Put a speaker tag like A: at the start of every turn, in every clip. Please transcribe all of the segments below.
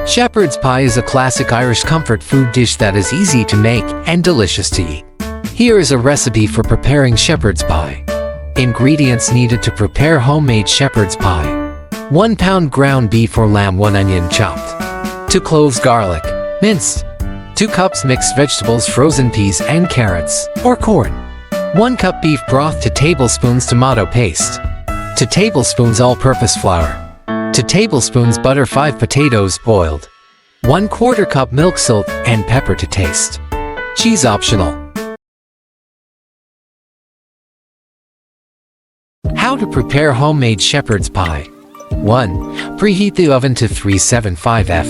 A: Shepherd's pie is a classic Irish comfort food dish that is easy to make and delicious to eat. Here is a recipe for preparing shepherd's pie. Ingredients needed to prepare homemade shepherd's pie. 1 pound ground beef or lamb, 1 onion chopped, 2 cloves garlic, minced, 2 cups mixed vegetables, frozen peas and carrots, or corn, 1 cup beef broth, 2 tablespoons tomato paste, 2 tablespoons all-purpose flour, 2 tablespoons butter, 5 potatoes boiled, 1/4 cup milk, salt and pepper to taste. Cheese optional. How to prepare homemade shepherd's pie. 1. Preheat the oven to 375 F.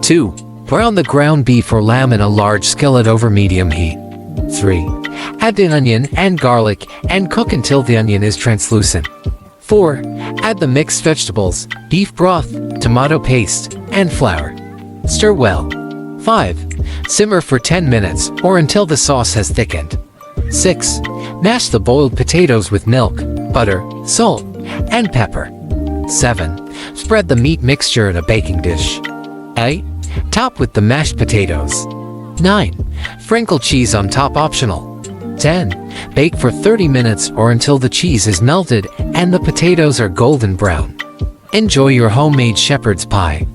A: 2. Brown the ground beef or lamb in a large skillet over medium heat. 3. Add the onion and garlic and cook until the onion is translucent. 4. Add the mixed vegetables, beef broth, tomato paste, and flour. Stir well. 5. Simmer for 10 minutes or until the sauce has thickened. 6. Mash the boiled potatoes with milk, butter, salt, and pepper. 7. Spread the meat mixture in a baking dish. 8. Top with the mashed potatoes. 9. Sprinkle cheese on top, optional. 10. Bake for 30 minutes or until the cheese is melted and the potatoes are golden brown. Enjoy your homemade shepherd's pie.